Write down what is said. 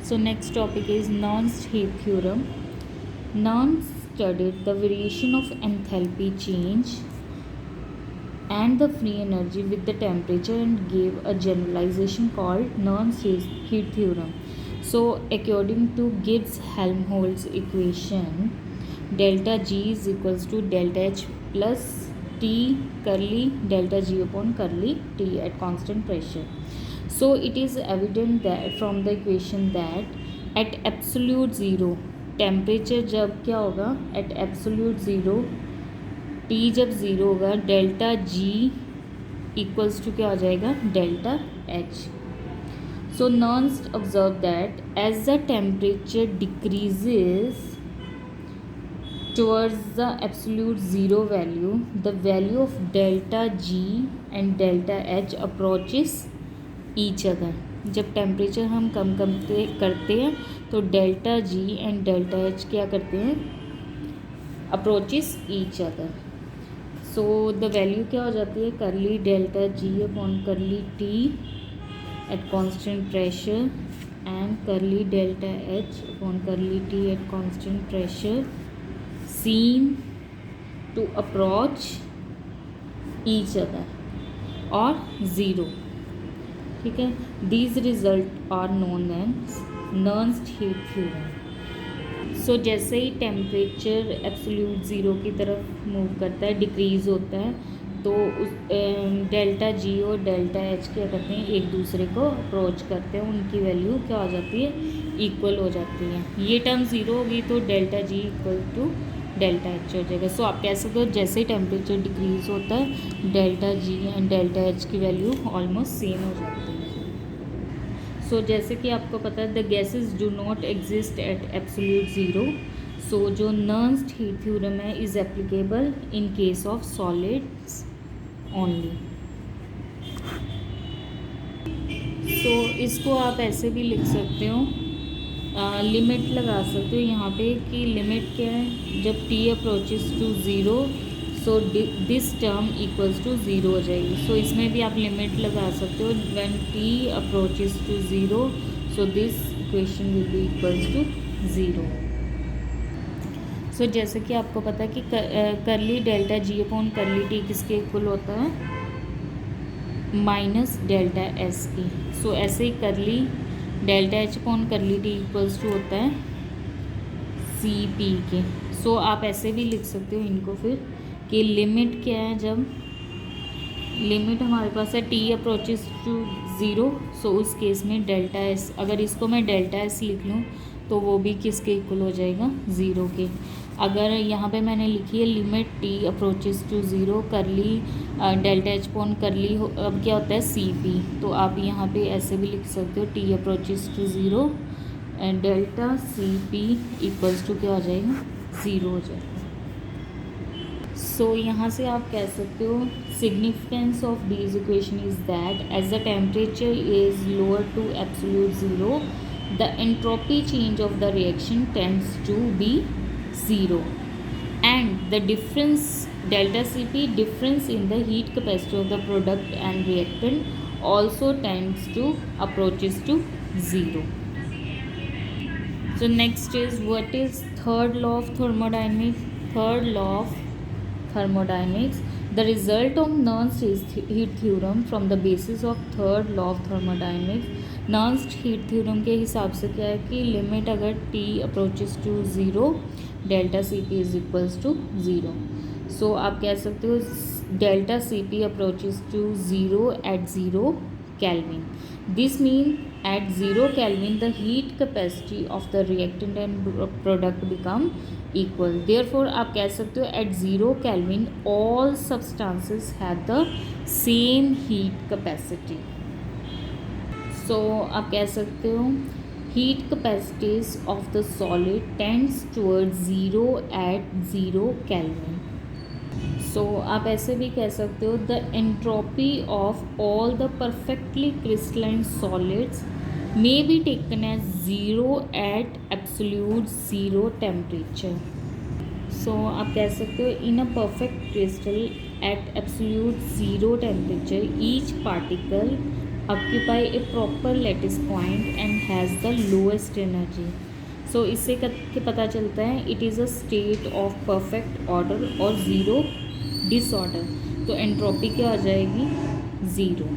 So next topic is Nernst heat theorem. Nernst studied the variation of enthalpy change and the free energy with the temperature and gave a generalization called Nernst heat theorem. So according to Gibbs-Helmholtz equation, delta G is equals to delta H plus T curly delta G upon curly T at constant pressure. So it is evident that from the equation that at absolute zero temperature जब क्या होगा, at absolute zero T जब zero होगा, delta G equals to क्या हो जाएगा, delta H. So Nernst observe that as the temperature decreases towards the absolute zero value, the value of delta G and delta H approaches each other. जब temperature हम कम करते हैं तो delta G and delta H क्या करते हैं, approaches each other. So the value क्या हो जाती है, curly delta G upon curly T at constant pressure and curly delta H upon curly T at constant pressure seem to approach each other or zero. ठीक है, these result are known as Nernst heat theorem. सो जैसे ही temperature absolute zero की तरफ move करता है, decrease होता है, तो उस डेल्टा जी और डेल्टा एच क्या करते हैं, एक दूसरे को अप्रोच करते हैं, उनकी वैल्यू क्या हो जाती है, इक्वल हो जाती है. ये टर्म ज़ीरो होगी तो delta G equal to delta H हो जाएगा. सो आप कह सकते हो जैसे ही टेम्परेचर डिक्रीज़ होता है, delta G and delta H की वैल्यू ऑलमोस्ट सेम हो जाती है. सो जैसे कि आपको पता है, the gases do not exist at absolute zero. So जो नर्न्स्ट हीट थ्योरम है is applicable in case of solids only. So इसको आप ऐसे भी लिख सकते हो, लिमिट लगा सकते हो यहाँ पे कि लिमिट क्या है, जब t approaches to zero so this term equals to zero हो जाएगी. सो इसमें भी आप लिमिट लगा सकते हो, when T approaches to zero so this equation will be equals to zero. So जैसे कि आपको पता है कि curly delta G upon curly T किसके इक्वल होता है, माइनस डेल्टा एस की. सो ऐसे ही करली delta H upon curly T equals to होता है सी पी के. सो आप ऐसे भी लिख सकते हो इनको फिर कि लिमिट क्या है, जब लिमिट हमारे पास है टी अप्रोचेस टू ज़ीरो, सो उस केस में डेल्टा एस, अगर इसको मैं डेल्टा एस लिख लूँ तो वो भी किसके इक्वल हो जाएगा, ज़ीरो के. अगर यहाँ पे मैंने लिखी है limit t approaches to zero curly delta H पॉन करली, अब क्या होता है सी पी, तो आप यहाँ पे ऐसे भी लिख सकते हो t approaches to zero and delta C P equals to क्या हो जाएगा, ज़ीरो हो जाएगा. सो यहाँ से आप कह सकते हो significance of this equation is that as the temperature is lower to absolute zero the entropy change of the reaction tends to be zero and the difference delta Cp, difference in the heat capacity of the product and reactant also tends to approaches to zero. So next is, what is third law of thermodynamics? Third law of thermodynamics, the result of Nernst heat theorem from the basis of third law of thermodynamics. Nernst heat theorem के हिसाब से क्या है कि limit अगर T approaches to zero delta C P is equals to zero. So आप कह सकते हो delta C P approaches to zero at zero kelvin. This mean at zero kelvin the heat capacity of the reactant and product become equal. Therefore आप कह सकते हो at zero kelvin all substances have the same heat capacity. सो आप कह सकते हो heat capacities of the solid tends towards zero at zero kelvin. So आप ऐसे भी कह सकते हो the entropy of all the perfectly crystalline solids may be taken as zero at absolute zero temperature. So आप कह सकते हो in a perfect crystal at absolute zero temperature each particle occupy a proper lattice point and has the lowest energy. So इससे के पता चलता है it is a state of perfect order और ज़ीरो डिसऑर्डर। तो एंट्रोपी क्या आ जाएगी? Zero.